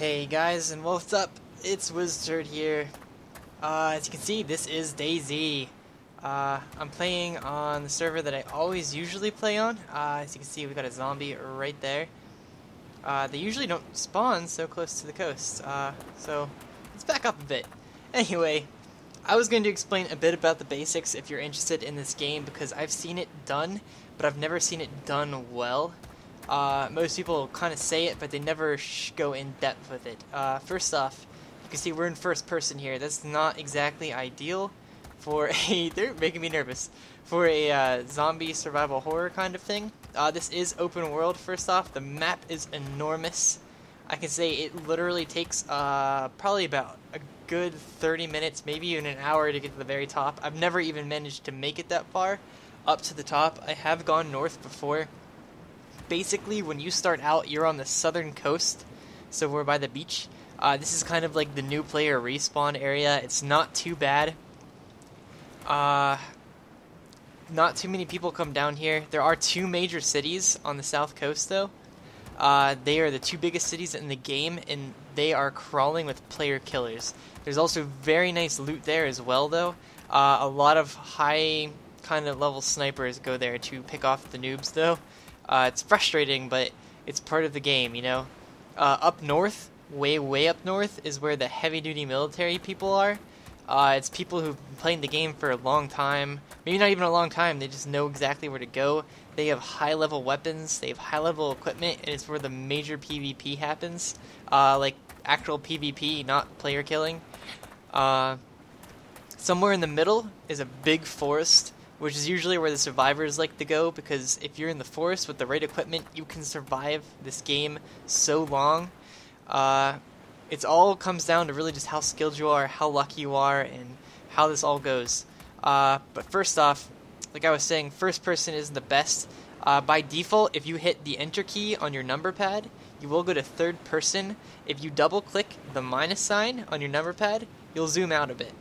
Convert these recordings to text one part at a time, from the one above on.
Hey guys, and what's up? It's Wizz here. As you can see, this is DayZ. I'm playing on the server that I always usually play on. As you can see, we got a zombie right there. They usually don't spawn so close to the coast, so let's back up a bit. Anyway, I was going to explain a bit about the basics if you're interested in this game, because I've seen it done, but I've never seen it done well. Most people kind of say it, but they never go in depth with it. First off, you can see we're in first person here. That's not exactly ideal for a... they're making me nervous. For a zombie survival horror kind of thing. This is open world, first off. The map is enormous. I can say it literally takes probably about a good 30 minutes, maybe even an hour to get to the very top. I've never even managed to make it that far up to the top. I have gone north before. Basically, when you start out, you're on the southern coast, so we're by the beach. This is kind of like the new player respawn area. It's not too bad. Not too many people come down here. There are two major cities on the south coast, though. They are the two biggest cities in the game, and they are crawling with player killers. There's also very nice loot there as well, though. A lot of high kind of level snipers go there to pick off the noobs, though. It's frustrating, but it's part of the game, you know. Up north, way up north, is where the heavy-duty military people are. It's people who've been playing the game for a long time. Maybe not even a long time, they just know exactly where to go. They have high-level weapons, they have high-level equipment, and it's where the major PvP happens. Like, actual PvP, not player killing. Somewhere in the middle is a big forest, which is usually where the survivors like to go, because if you're in the forest with the right equipment, you can survive this game so long. It all comes down to really just how skilled you are, how lucky you are, and how this all goes. But first off, like I was saying, first person is the best. By default, if you hit the enter key on your number pad, you will go to third person. If you double click the minus sign on your number pad, you'll zoom out a bit.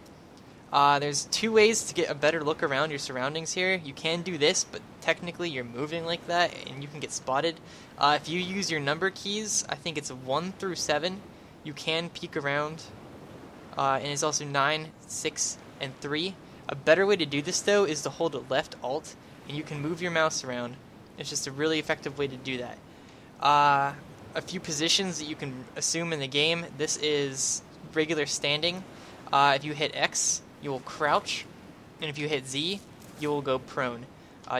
There's two ways to get a better look around your surroundings here. You can do this, but technically you're moving like that and you can get spotted. If you use your number keys, I think it's 1 through 7, you can peek around. And it's also 9, 6, and 3. A better way to do this, though, is to hold left alt, and you can move your mouse around. It's just a really effective way to do that. A few positions that you can assume in the game. This is regular standing. If you hit X, you will crouch, and if you hit Z, you will go prone.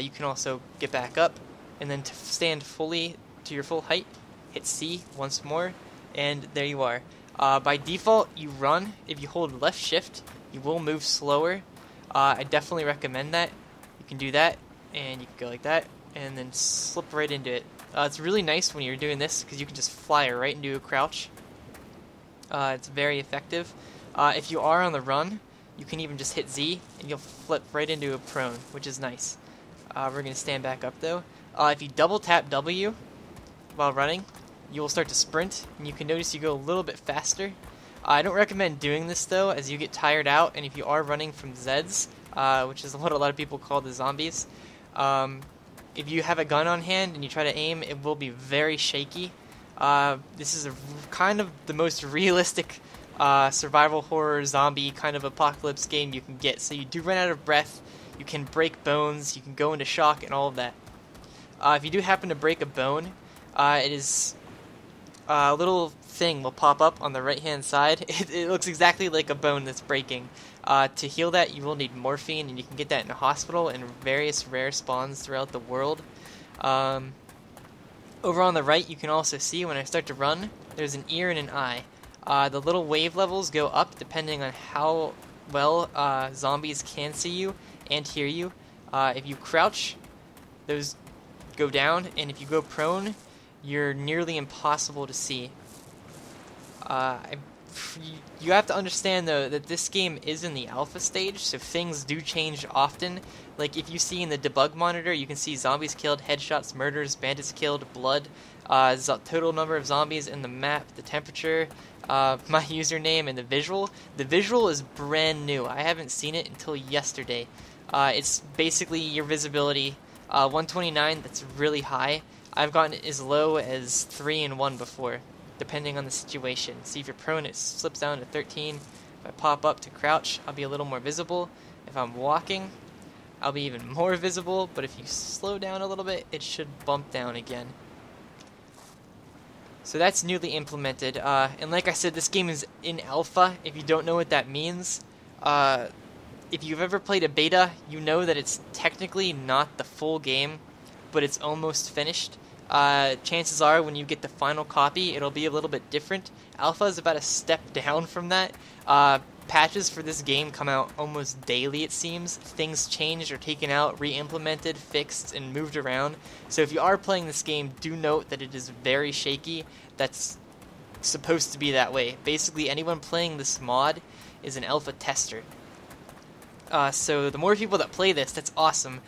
You can also get back up, and then to stand fully to your full height, hit C once more, and there you are. By default, you run. If you hold left shift, you will move slower. I definitely recommend that. You can do that, and you can go like that, and then slip right into it. It's really nice when you're doing this, because you can just fly right into a crouch. It's very effective. If you are on the run, you can even just hit Z, and you'll flip right into a prone, which is nice. We're going to stand back up, though. If you double tap W while running, you will start to sprint, and you can notice you go a little bit faster. I don't recommend doing this, though, as you get tired out, and if you are running from Zeds, which is what a lot of people call the zombies, if you have a gun on hand and you try to aim, it will be very shaky. This is kind of the most realistic survival horror zombie kind of apocalypse game you can get. So you do run out of breath, you can break bones, you can go into shock and all of that. If you do happen to break a bone, it is a little thing will pop up on the right hand side. It looks exactly like a bone that's breaking. To heal that, you will need morphine, and you can get that in a hospital and various rare spawns throughout the world. Over on the right, you can also see when I start to run, there's an ear and an eye. The little wave levels go up depending on how well zombies can see you and hear you. If you crouch, those go down, and if you go prone, you're nearly impossible to see. You have to understand, though, that this game is in the alpha stage, so things do change often. Like, if you see in the debug monitor, you can see zombies killed, headshots, murders, bandits killed, blood, total number of zombies in the map, the temperature, my username, and the visual. The visual is brand new. I haven't seen it until yesterday. It's basically your visibility. 129, that's really high. I've gotten it as low as 3 and 1 before. depending on the situation. See, if you're prone, it slips down to 13. If I pop up to crouch, I'll be a little more visible. If I'm walking, I'll be even more visible, but if you slow down a little bit, it should bump down again. So that's newly implemented, and like I said, this game is in alpha. If you don't know what that means, if you've ever played a beta, you know that it's technically not the full game, but it's almost finished. Chances are when you get the final copy, it'll be a little bit different. Alpha is about a step down from that. Patches for this game come out almost daily, it seems. Things changed or taken out, re-implemented, fixed, and moved around. So if you are playing this game, do note that it is very shaky. That's supposed to be that way. Basically, anyone playing this mod is an alpha tester. So the more people that play this, that's awesome.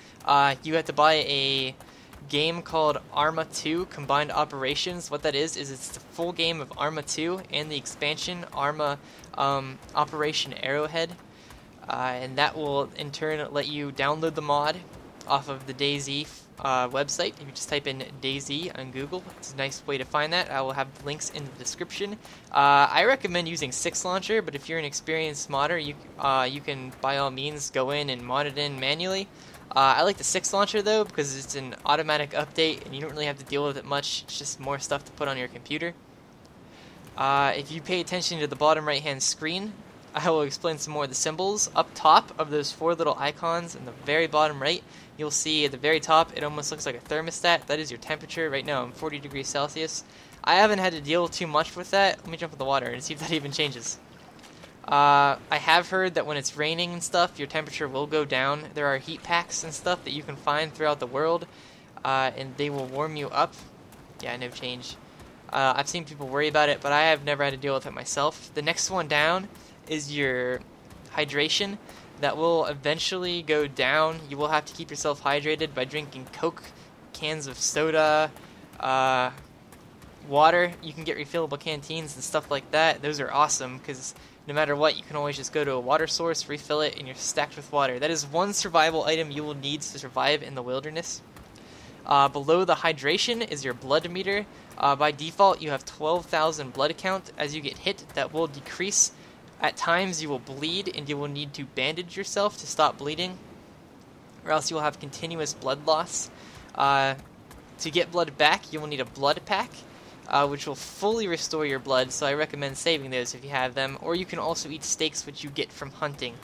You have to buy a game called Arma 2 Combined Operations. What that is it's the full game of Arma 2 and the expansion Arma Operation Arrowhead, and that will in turn let you download the mod off of the DayZ website. If you just type in DayZ on Google, it's a nice way to find that. I will have the links in the description. I recommend using 6 Launcher, but if you're an experienced modder, you can by all means go in and mod it in manually. I like the 6 Launcher though because it's an automatic update and you don't really have to deal with it much. It's just more stuff to put on your computer. If you pay attention to the bottom right hand screen, I will explain some more of the symbols. Up top of those 4 little icons in the very bottom right, you'll see at the very top it almost looks like a thermostat. That is your temperature. Right now I'm 40 degrees Celsius. I haven't had to deal too much with that. Let me jump in the water and see if that even changes. I have heard that when it's raining and stuff, your temperature will go down. There are heat packs and stuff that you can find throughout the world, and they will warm you up. Yeah, no change. I've seen people worry about it, but I have never had to deal with it myself. The next one down is your hydration. That will eventually go down. You will have to keep yourself hydrated by drinking Coke, cans of soda, water. You can get refillable canteens and stuff like that. Those are awesome because no matter what, you can always just go to a water source, refill it, and you're stacked with water. That is one survival item you will need to survive in the wilderness. Below the hydration is your blood meter. By default, you have 12,000 blood count. As you get hit, that will decrease. At times, you will bleed, and you will need to bandage yourself to stop bleeding, or else you will have continuous blood loss. To get blood back, you will need a blood pack, which will fully restore your blood, so I recommend saving those if you have them. Or you can also eat steaks, which you get from hunting,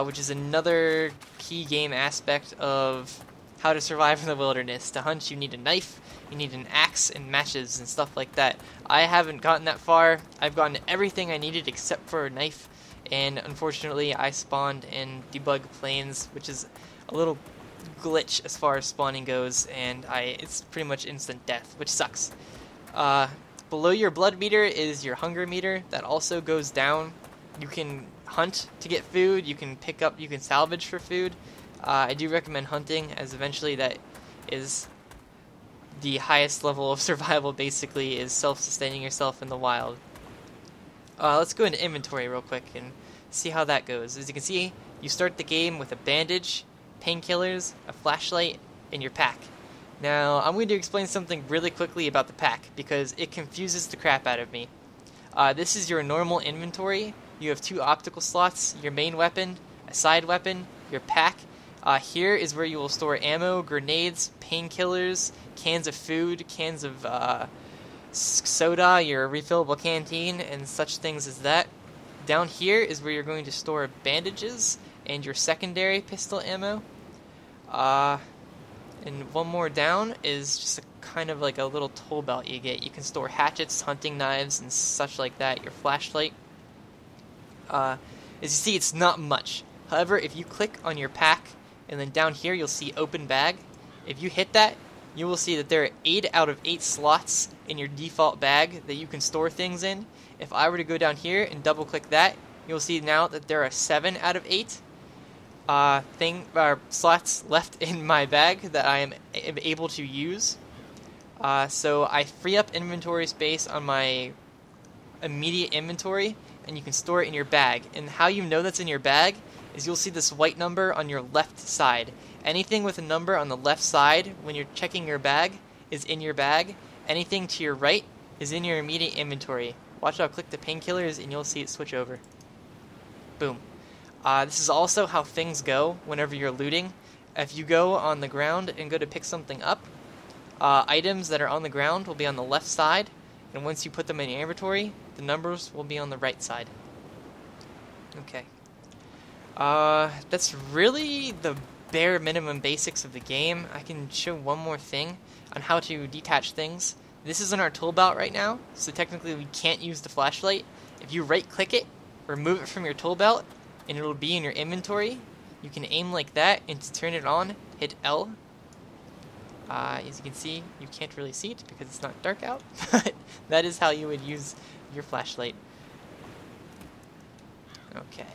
which is another key game aspect of how to survive in the wilderness. To hunt, you need a knife, you need an axe, and matches, and stuff like that. I haven't gotten that far. I've gotten everything I needed except for a knife, and unfortunately I spawned in debug plains, which is a little glitch as far as spawning goes, and it's pretty much instant death, which sucks. Below your blood meter is your hunger meter. That also goes down. You can hunt to get food, you can pick up, you can salvage for food. I do recommend hunting, as eventually that is the highest level of survival, basically, is self-sustaining yourself in the wild. Let's go into inventory real quick and see how that goes. As you can see, you start the game with a bandage, painkillers, a flashlight, and your pack. Now, I'm going to explain something really quickly about the pack, because it confuses the crap out of me. This is your normal inventory. You have 2 optical slots, your main weapon, a side weapon, your pack. Here is where you will store ammo, grenades, painkillers, cans of food, cans of soda, your refillable canteen, and such things as that. Down here is where you're going to store bandages and your secondary pistol ammo. And one more down is just kind of like a little tool belt you get. You can store hatchets, hunting knives, and such like that, your flashlight. As you see, it's not much. However, if you click on your pack, and then down here you'll see open bag. If you hit that, you will see that there are 8 out of 8 slots in your default bag that you can store things in. If I were to go down here and double click that, you'll see now that there are 7 out of 8 slots left in my bag that I am able to use. So I free up inventory space on my immediate inventory, and you can store it in your bag. And how you know that's in your bag is you'll see this white number on your left side. Anything with a number on the left side when you're checking your bag is in your bag. Anything to your right is in your immediate inventory. Watch, I'll click the painkillers and you'll see it switch over. Boom. This is also how things go whenever you're looting. If you go on the ground and go to pick something up, items that are on the ground will be on the left side, and once you put them in your inventory, the numbers will be on the right side. Okay. That's really the bare minimum basics of the game. I can show one more thing on how to detach things. This is in our tool belt right now, so technically we can't use the flashlight. If you right click it, remove it from your tool belt, and it'll be in your inventory. You can aim like that, and to turn it on, hit L. As you can see, you can't really see it because it's not dark out, but that is how you would use your flashlight. Okay,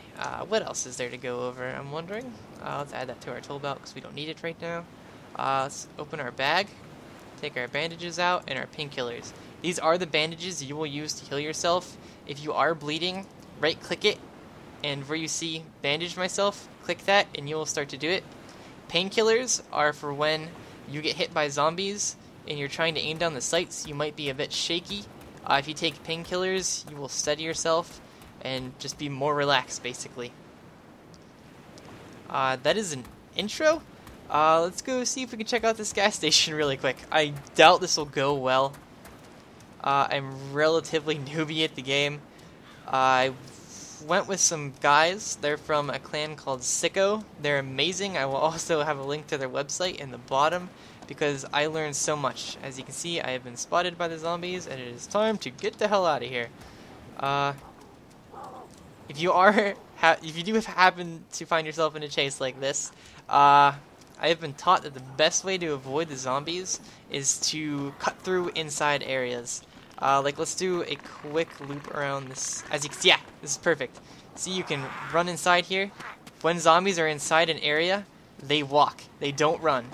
what else is there to go over, I'm wondering? Let's add that to our tool belt because we don't need it right now. Let's open our bag, take our bandages out, and our painkillers. These are the bandages you will use to heal yourself. If you are bleeding, right click it, and where you see bandage myself, click that and you will start to do it. Painkillers are for when you get hit by zombies and you're trying to aim down the sights. You might be a bit shaky. If you take painkillers, you will steady yourself and just be more relaxed, basically. That is an intro. Let's go see if we can check out this gas station really quick. I doubt this will go well. I'm relatively newbie at the game. I went with some guys. They're from a clan called Sicko. They're amazing. I will also have a link to their website in the bottom because I learned so much. As you can see, I have been spotted by the zombies and it is time to get the hell out of here. If you do happen to find yourself in a chase like this, I have been taught that the best way to avoid the zombies is to cut through inside areas. Like, let's do a quick loop around this. As you can see, yeah, this is perfect. See, you can run inside here. When zombies are inside an area, they walk. They don't run.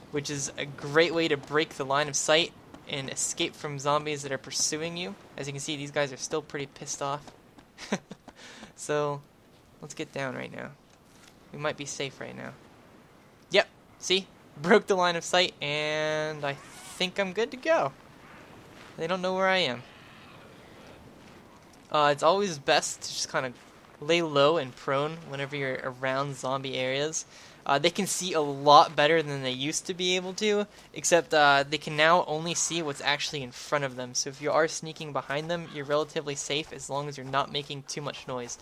Which is a great way to break the line of sight and escape from zombies that are pursuing you. As you can see, these guys are still pretty pissed off. So, let's get down right now. We might be safe right now. Yep, see? Broke the line of sight, and I think I'm good to go. They don't know where I am. It's always best to just kind of lay low and prone whenever you're around zombie areas. They can see a lot better than they used to be able to, except they can now only see what's actually in front of them. So if you are sneaking behind them, you're relatively safe as long as you're not making too much noise.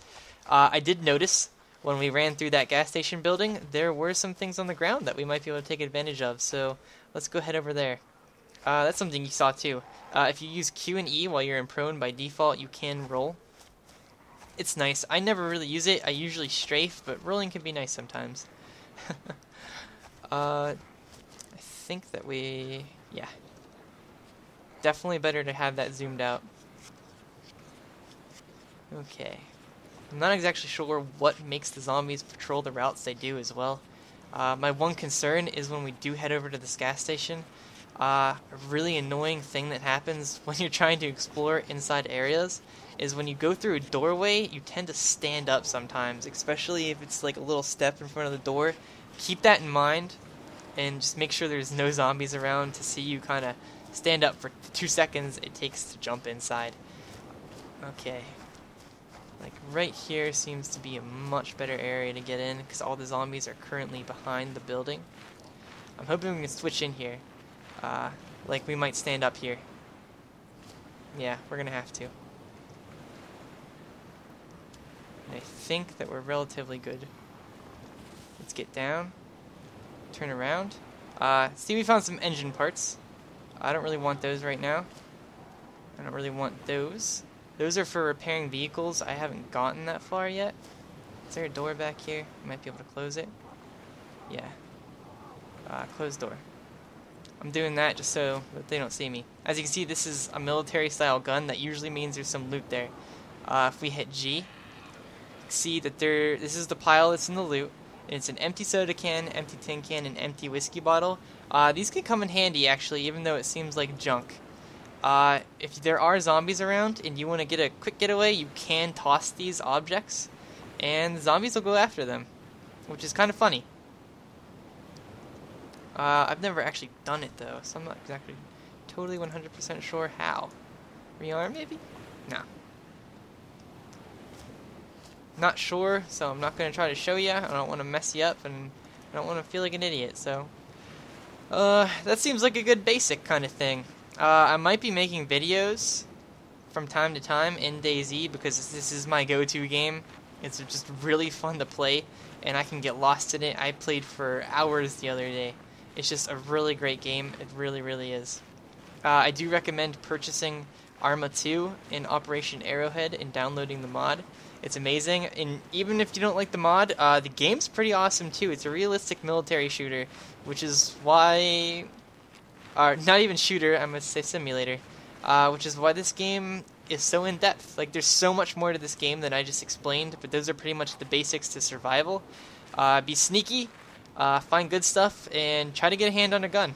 I did notice when we ran through that gas station building, there were some things on the ground that we might be able to take advantage of. So let's go head over there. That's something you saw too. If you use Q and E while you're in prone, by default you can roll. It's nice. I never really use it. I usually strafe, but rolling can be nice sometimes. I think that yeah. Definitely better to have that zoomed out. Okay. I'm not exactly sure what makes the zombies patrol the routes they do as well. My one concern is when we do head over to this gas station. A really annoying thing that happens when you're trying to explore inside areas is when you go through a doorway, you tend to stand up sometimes, especially if it's like a little step in front of the door. Keep that in mind and just make sure there's no zombies around to see you kind of stand up for 2 seconds it takes to jump inside. Okay. Like right here seems to be a much better area to get in because all the zombies are currently behind the building. I'm hoping we can switch in here. Like we might stand up here. Yeah, we're gonna have to. And I think that we're relatively good. Let's get down. Turn around. See, we found some engine parts. I don't really want those right now. I don't really want those. Those are for repairing vehicles. I haven't gotten that far yet. Is there a door back here? I might be able to close it. Yeah. Closed door. I'm doing that just so that they don't see me. As you can see, this is a military style gun. That usually means there's some loot there. If we hit G, you can see that this is the pile that's in the loot. And it's an empty soda can, empty tin can, and empty whiskey bottle. These can come in handy actually, even though it seems like junk. If there are zombies around and you want to get a quick getaway, you can toss these objects and the zombies will go after them, which is kind of funny. I've never actually done it though, so I'm not exactly totally 100% sure how. Rearm, maybe? No. Not sure, so I'm not going to try to show you. I don't want to mess you up, and I don't want to feel like an idiot, so... that seems like a good basic kind of thing. I might be making videos from time to time in DayZ because this is my go-to game. It's just really fun to play, and I can get lost in it. I played for hours the other day. It's just a really great game. It really, really is. I do recommend purchasing Arma 2 in Operation Arrowhead and downloading the mod. It's amazing, and even if you don't like the mod, the game's pretty awesome too. It's a realistic military shooter, which is why... not even shooter, I must say simulator. Which is why this game is so in-depth. Like, there's so much more to this game than I just explained, but those are pretty much the basics to survival. Be sneaky, find good stuff, and try to get a hand on a gun.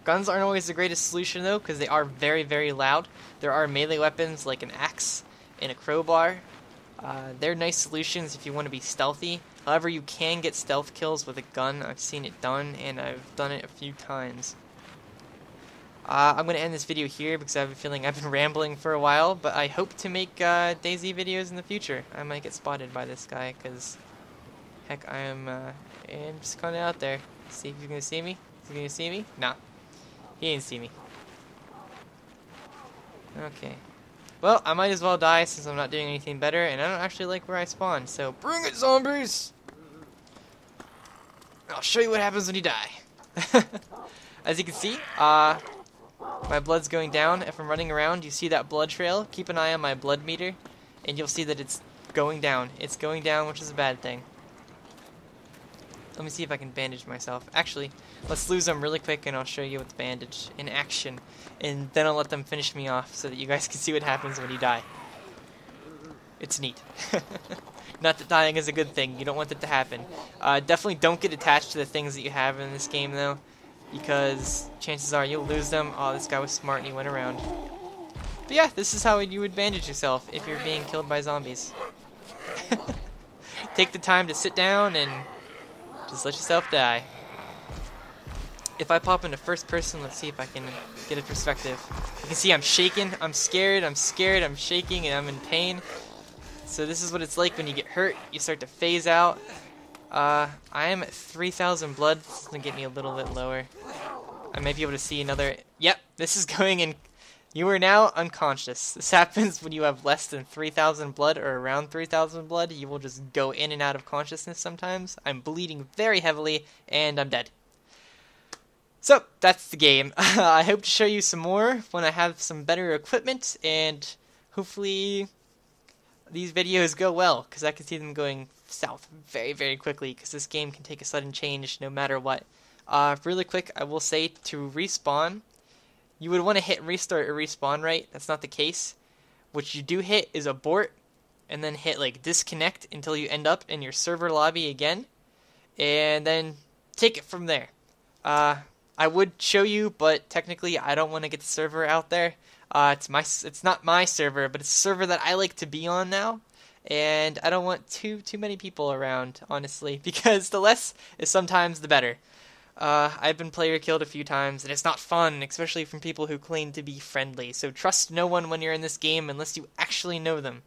Guns aren't always the greatest solution, though, because they are very, very loud. There are melee weapons like an axe and a crowbar. They're nice solutions if you want to be stealthy. However, you can get stealth kills with a gun. I've seen it done, and I've done it a few times. I'm going to end this video here because I have a feeling I've been rambling for a while, but I hope to make DayZ videos in the future. I might get spotted by this guy because, heck, I'm just kind of out there. See if he's going to see me. Is he going to see me? Nah. He ain't see me. Okay. Well, I might as well die since I'm not doing anything better, and I don't actually like where I spawn, so bring it, zombies! I'll show you what happens when you die. As you can see, my blood's going down. If I'm running around, you see that blood trail. Keep an eye on my blood meter, and you'll see that it's going down. It's going down, which is a bad thing. Let me see if I can bandage myself. Actually, let's lose them really quick, and I'll show you with the bandage in action. And then I'll let them finish me off so that you guys can see what happens when you die. It's neat. Not that dying is a good thing. You don't want that to happen. Definitely don't get attached to the things that you have in this game, though, because chances are you'll lose them. Oh, this guy was smart and he went around. But yeah, this is how you would bandage yourself if you're being killed by zombies. Take the time to sit down and just let yourself die. If I pop into first person, let's see if I can get a perspective. You can see I'm shaking, I'm scared, I'm shaking, and I'm in pain. So this is what it's like when you get hurt. You start to phase out. I am at 3,000 blood. This is going to get me a little bit lower. I may be able to see another... Yep, this is going in... You are now unconscious. This happens when you have less than 3,000 blood or around 3,000 blood. You will just go in and out of consciousness sometimes. I'm bleeding very heavily, and I'm dead. So, that's the game. I hope to show you some more when I have some better equipment, and hopefully these videos go well, because I can see them going south very, very quickly, because this game can take a sudden change no matter what. Really quick, I will say to respawn, you would want to hit restart or respawn, right? That's not the case. What you do hit is abort, and then hit like disconnect until you end up in your server lobby again, and then take it from there. I would show you, but technically I don't want to get the server out there. It's not my server, but it's a server that I like to be on now, and I don't want too many people around, honestly, because the less is sometimes the better. I've been player killed a few times, and it's not fun, especially from people who claim to be friendly. So trust no one when you're in this game unless you actually know them.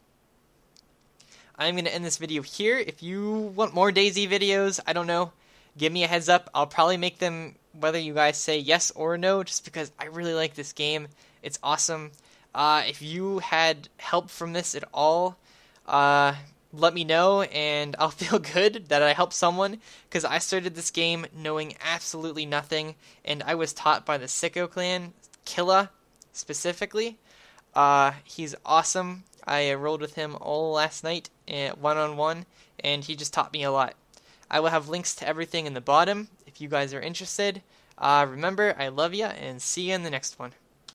I'm going to end this video here. If you want more DayZ videos, I don't know, give me a heads up. I'll probably make them whether you guys say yes or no, just because I really like this game. It's awesome. If you had help from this at all, let me know, and I'll feel good that I helped someone, because I started this game knowing absolutely nothing, and I was taught by the Sicko clan, Killa, specifically. He's awesome. I rolled with him all last night, one-on-one, and he just taught me a lot. I will have links to everything in the bottom if you guys are interested. Remember, I love ya, and see you in the next one.